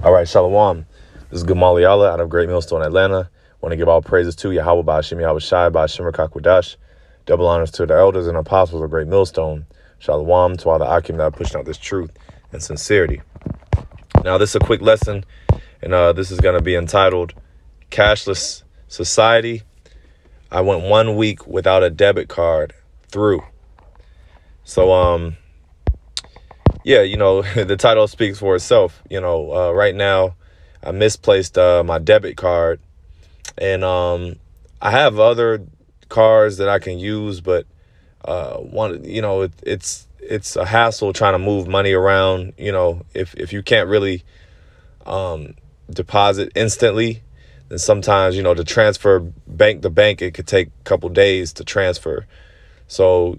All right, Shalom. This is Gamali Allah out of Great Millstone, Atlanta. Want to give all praises to YAHAWAH, BAHASHAM, YAHAWASHI, BAHASHAM, Kakwadash. Double honors to the elders and apostles of Great Millstone. Shalom to all the Akim that are pushing out this truth and sincerity. Now, this is a quick lesson, and this is going to be entitled Cashless Society. I went 1 week without a debit card through. So, yeah, the title speaks for itself. Right now I misplaced my debit card, and I have other cards that I can use, but it's a hassle trying to move money around. If you can't really deposit instantly, then sometimes to transfer bank to bank, it could take a couple days to transfer. So,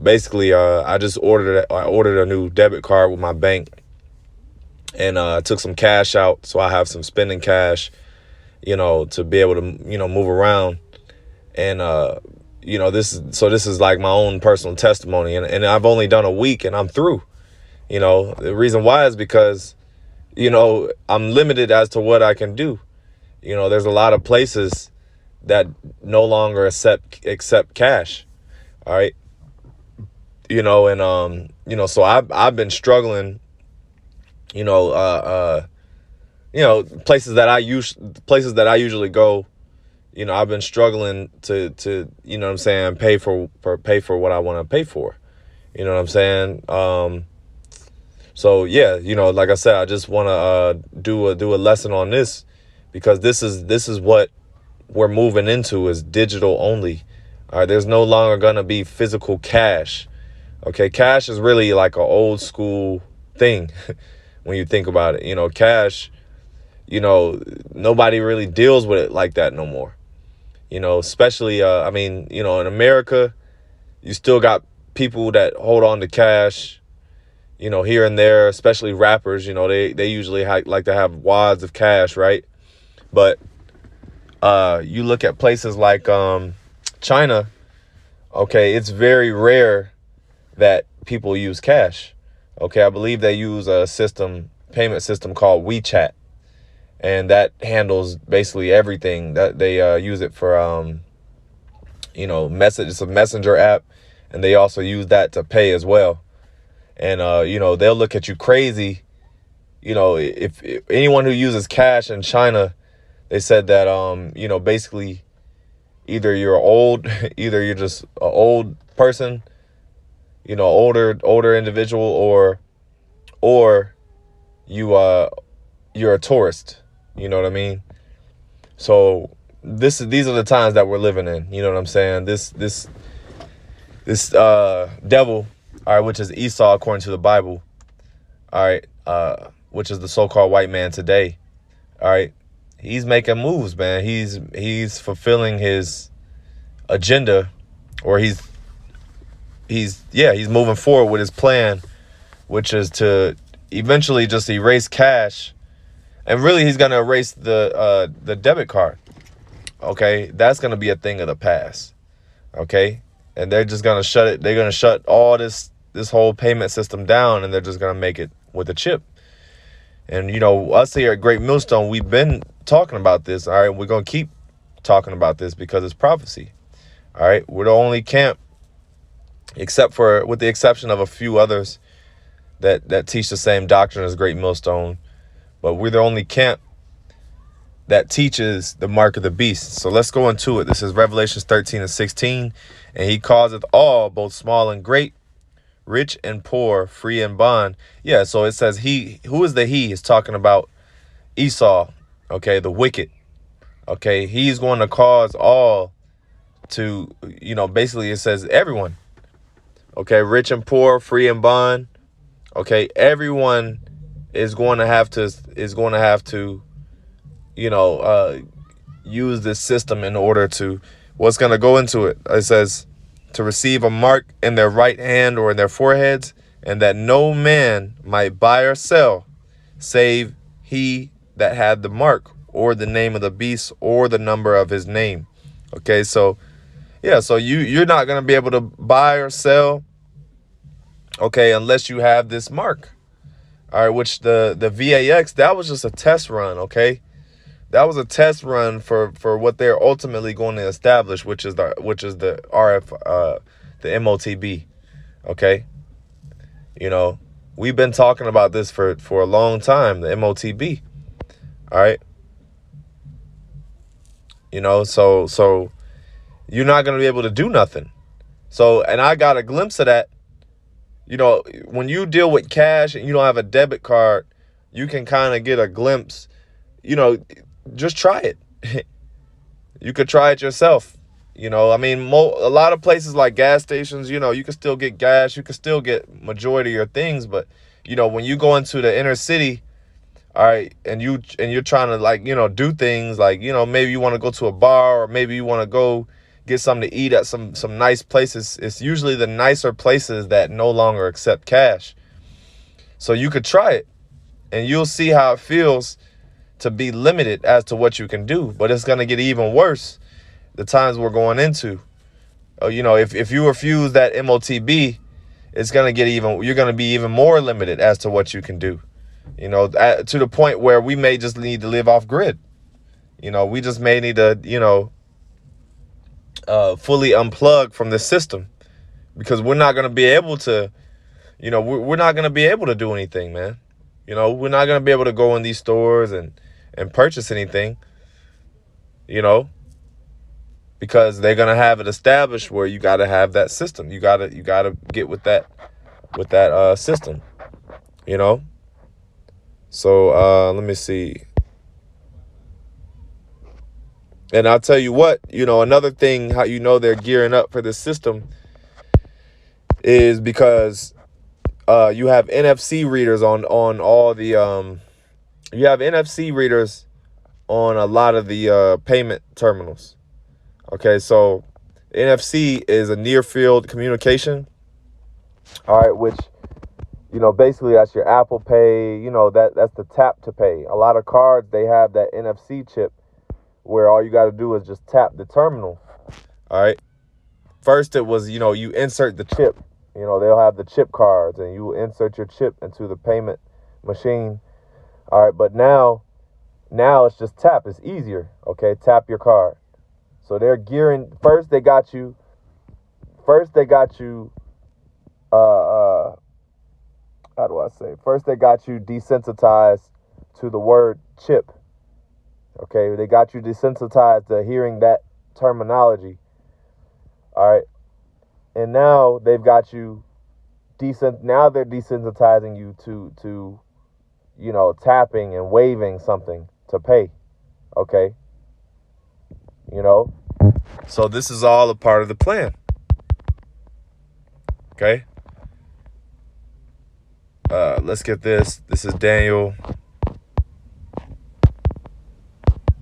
basically, I ordered a new debit card with my bank, and I took some cash out. So I have some spending cash, to be able to, move around. And, this is like my own personal testimony, and I've only done a week and I'm through. The reason why is because, I'm limited as to what I can do. There's a lot of places that no longer accept cash. All right. So I've been struggling, places that I usually go, I've been struggling to, pay for what I want to pay for. You know what I'm saying? So yeah, like I said, I just want to, do a lesson on this, because this is what we're moving into, is digital only. All right, there's no longer going to be physical cash. Okay, cash is really like an old school thing when you think about it. Cash, nobody really deals with it like that no more. Especially, in America, you still got people that hold on to cash, here and there, especially rappers. They usually like to have wads of cash, right? But you look at places like China, okay, it's very rare that people use cash. Okay, I believe they use a payment system called WeChat, and that handles basically everything. That they use it for message. It's a messenger app, and they also use that to pay as well. And they'll look at you crazy. If anyone who uses cash in China, they said that basically, either either you're just an old person, older individual, or you're a tourist. You know what I mean? So these are the times that we're living in. You know what I'm saying? This devil, all right, which is Esau according to the Bible, all right, which is the so-called white man today, all right. He's making moves, man. He's fulfilling his agenda, or he's moving forward with his plan, which is to eventually just erase cash, and really he's gonna erase the debit card. Okay, that's gonna be a thing of the past. Okay, and they're just gonna shut it. They're gonna shut all this whole payment system down, and they're just gonna make it with a chip. And us here at Great Millstone, we've been talking about this. All right, we're gonna keep talking about this because it's prophecy. All right, we're the only camp, with the exception of a few others that teach the same doctrine as Great Millstone, but we're the only camp that teaches the mark of the beast. So let's go into it. This is Revelations 13:16, and he causeth all, both small and great, rich and poor, free and bond. Yeah, so it says who is the he? Is talking about Esau, okay, the wicked. Okay, he's going to cause all to, basically it says everyone. Okay, rich and poor, free and bond. Okay, everyone is going to have to use this system in order to, what's going to go into it. It says to receive a mark in their right hand or in their foreheads, and that no man might buy or sell save he that had the mark, or the name of the beast, or the number of his name. Okay, so yeah, so you're not going to be able to buy or sell, okay, unless you have this mark. All right, which the VAX, that was just a test run, okay? That was a test run for what they're ultimately going to establish, which is the RF the MOTB, okay? You know, we've been talking about this for a long time, the MOTB. All right? You know, so you're not going to be able to do nothing. So, and I got a glimpse of that. You know, when you deal with cash and you don't have a debit card, you can kind of get a glimpse. You know, just try it. You could try it yourself. You know, I mean, a lot of places like gas stations, you know, you can still get gas. You can still get majority of your things. But, you know, when you go into the inner city, all right, and you're trying to, like, you know, do things like, you know, maybe you want to go to a bar, or maybe you want to go get something to eat at some nice places. It's usually the nicer places that no longer accept cash. So you could try it and you'll see how it feels to be limited as to what you can do. But it's going to get even worse the times we're going into. You know, if you refuse that MOTB, it's going to get you're going to be even more limited as to what you can do. You know, to the point where we may just need to live off grid. You know, we just may need to, you know, fully unplug from the system, because we're not going to be able to, you know, we're not going to be able to do anything, man. You know, we're not going to be able to go in these stores and purchase anything, you know, because they're going to have it established where you got to have that system. You got to get with that system, you know. So let me see. And I'll tell you what, you know, another thing, how you know they're gearing up for this system is because you have NFC readers on all the you have NFC readers on a lot of the payment terminals. Okay, so NFC is a near field communication. All right, which, you know, basically that's your Apple Pay, you know, that's the tap to pay. A lot of cards, they have that NFC chip where all you got to do is just tap the terminal. All right. First it was, you know, you insert the chip. You know, they'll have the chip cards and you insert your chip into the payment machine. All right, but now it's just tap. It's easier. Okay, tap your card. So they're gearing. First they got you how do I say? First they got you desensitized to the word chip. Okay, they got you desensitized to hearing that terminology. All right. And now they've got you now they're desensitizing you to you know, tapping and waving something to pay. Okay? You know? So this is all a part of the plan. Okay? Let's get this. This is Daniel.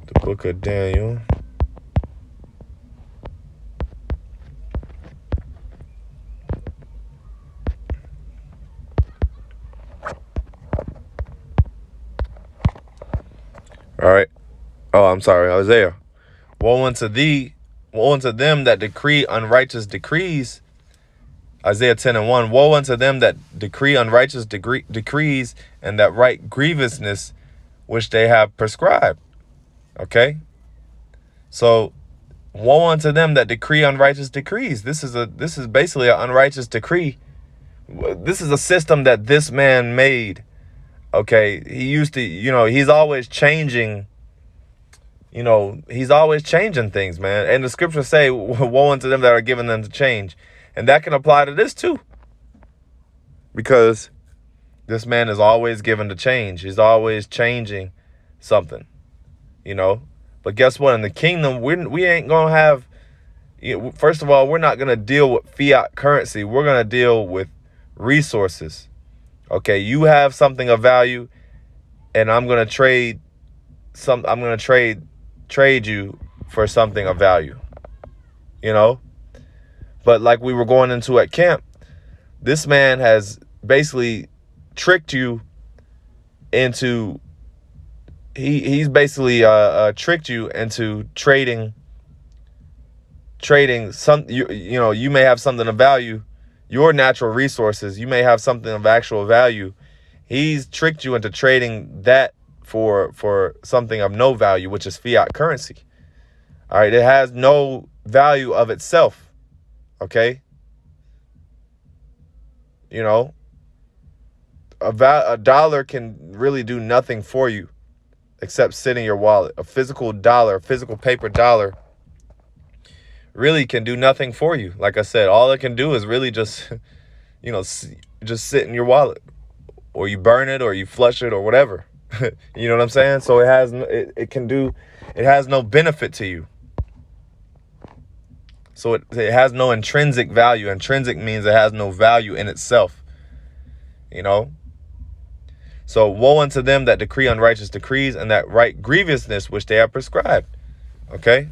The book of Daniel. All right. Oh, I'm sorry, Isaiah. Woe unto them that decree unrighteous decrees. Isaiah 10:1. Woe unto them that decree unrighteous decrees, and that write grievousness which they have prescribed. Okay? So, woe unto them that decree unrighteous decrees. This is basically an unrighteous decree. This is a system that this man made. Okay, he used to, you know, he's always changing. You know, he's always changing things, man. And the scriptures say, woe unto them that are given them to change. And that can apply to this too. Because this man is always given to change. He's always changing something, you know. But guess what? In the kingdom, we ain't going to have, first of all, we're not going to deal with fiat currency. We're going to deal with resources. Okay, you have something of value, and I'm going to trade you for something of value, you know. But like we were going into at camp, this man has basically tricked you into, he's basically tricked you into trading some, you know, you may have something of value, your natural resources, you may have something of actual value. He's tricked you into trading that for something of no value, which is fiat currency. All right, it has no value of itself. Okay, you know, a dollar can really do nothing for you except sit in your wallet. A physical dollar, a physical paper dollar, really can do nothing for you. Like I said, all it can do is really just, just sit in your wallet, or you burn it, or you flush it, or whatever. You know what I'm saying? So it has no benefit to you. So it has no intrinsic value. Intrinsic means it has no value in itself. So woe unto them that decree unrighteous decrees, and that write grievousness which they have prescribed. Okay.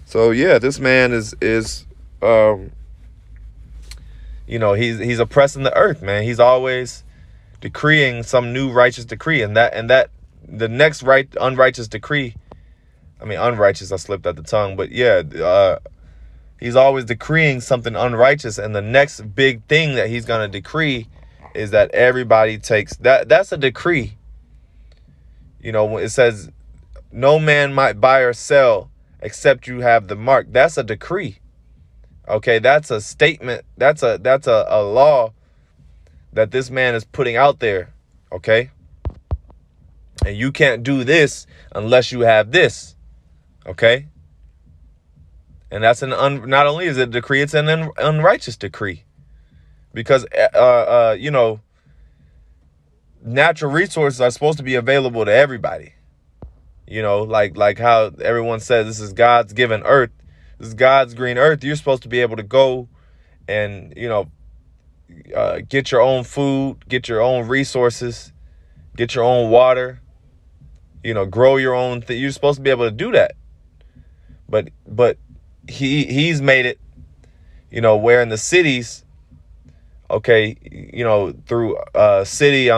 So yeah, this man is he's oppressing the earth, man. He's always decreeing some new righteous decree, and that the next unrighteous decree. I mean, unrighteous, I slipped at the tongue, but yeah, he's always decreeing something unrighteous, and the next big thing that he's going to decree is that everybody takes that. That's a decree. It says no man might buy or sell except you have the mark. That's a decree. Okay, that's a statement. That's a law that this man is putting out there. Okay, and you can't do this unless you have this. Okay, and that's not only is it a decree, it's an unrighteous decree, because natural resources are supposed to be available to everybody. Like how everyone says this is God's given earth, this is God's green earth. You're supposed to be able to go and get your own food, get your own resources, get your own water, grow your own thing. You're supposed to be able to do that. But he's made it, where in the cities, okay, through city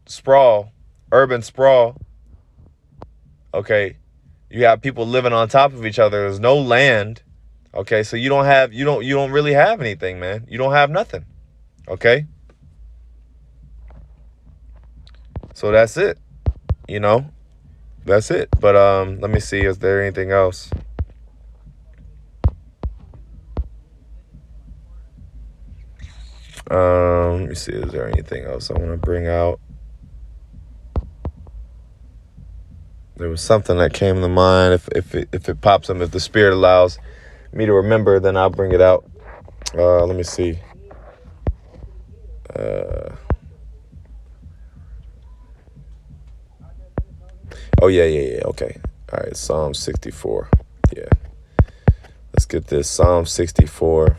sprawl, urban sprawl, okay, you have people living on top of each other. There's no land. Okay, so you don't really have anything, man. You don't have nothing. Okay, so that's it. That's it. But let me see, is there anything else? Let me see, is there anything else I want to bring out? There was something that came to mind. If it pops up, if the Spirit allows me to remember, then I'll bring it out. Let me see. Oh yeah. Okay. All right. Psalm 64. Yeah. Let's get this. Psalm 64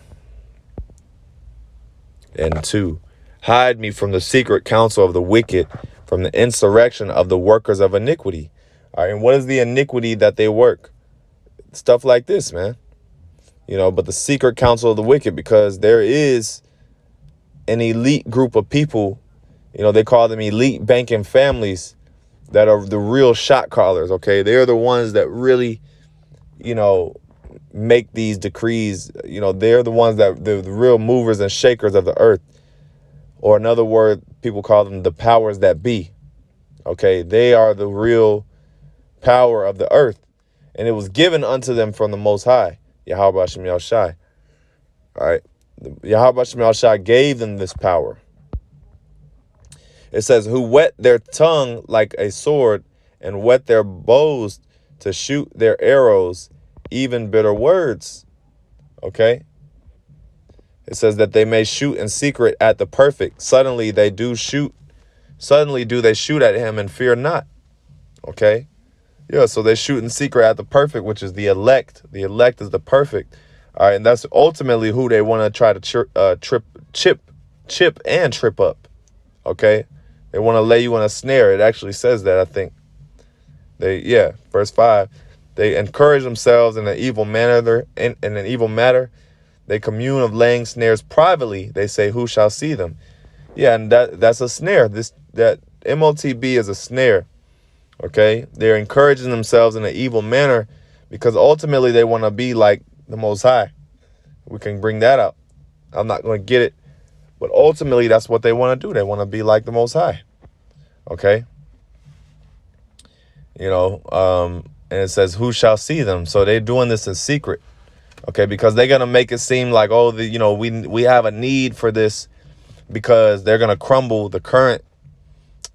and 2. Hide me from the secret counsel of the wicked, from the insurrection of the workers of iniquity. All right. And what is the iniquity that they work? Stuff like this, man. But the secret counsel of the wicked, because there is an elite group of people, they call them elite banking families, that are the real shot callers. Okay, they're the ones that really, make these decrees. They're the ones that they're the real movers and shakers of the earth, or another word, people call them the powers that be. Okay, they are the real power of the earth, and it was given unto them from the Most High, YAHAWASHI. All right, YAHAWASHI gave them this power. It says, who whet their tongue like a sword, and whet their bows to shoot their arrows, even bitter words. Okay. It says that they may shoot in secret at the perfect. Suddenly they do shoot. Suddenly do they shoot at him and fear not. Okay. Yeah. So they shoot in secret at the perfect, which is the elect. The elect is the perfect. All right. And that's ultimately who they want to try to chip and trip up. Okay. They want to lay you in a snare. It actually says that, I think. Verse 5. They encourage themselves in an evil manner. In an evil matter, they commune of laying snares privately. They say, who shall see them? Yeah, and that's a snare. That MOTB is a snare. Okay, they're encouraging themselves in an evil manner because ultimately they want to be like the Most High. We can bring that up. I'm not going to get it But ultimately, that's what they want to do. They want to be like the Most High. Okay? You know, and it says, who shall see them? So they're doing this in secret. Okay? Because they're going to make it seem like, oh, we have a need for this because they're going to crumble the current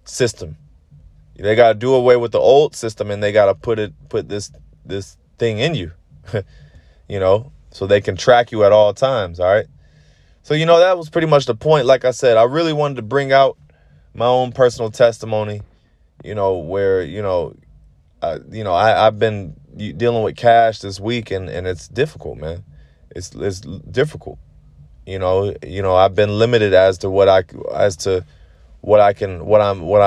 system. They got to do away with the old system, and they got to put this thing in you, you know, so they can track you at all times. All right. So, you know, that was pretty much the point. Like I said, I really wanted to bring out my own personal testimony, you know, where, I've been dealing with cash this week, and it's difficult, man. It's difficult. You know, I've been limited as to what I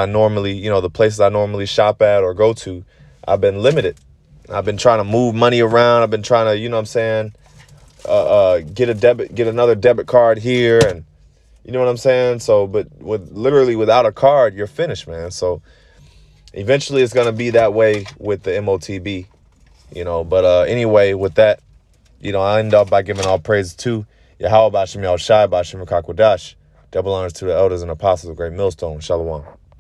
normally, the places I normally shop at or go to. I've been limited. I've been trying to move money around. I've been trying to, get another debit card here, and you know what I'm saying? So, but without a card, you're finished, man. So eventually it's going to be that way with the MOTB, but anyway, with that, I end up by giving all praise to YAHAWAH, BAHASHAM, YAHAWASHI, BAHASHAM, Kakwadash. Double honors to the elders and apostles of Great Millstone. Shalom.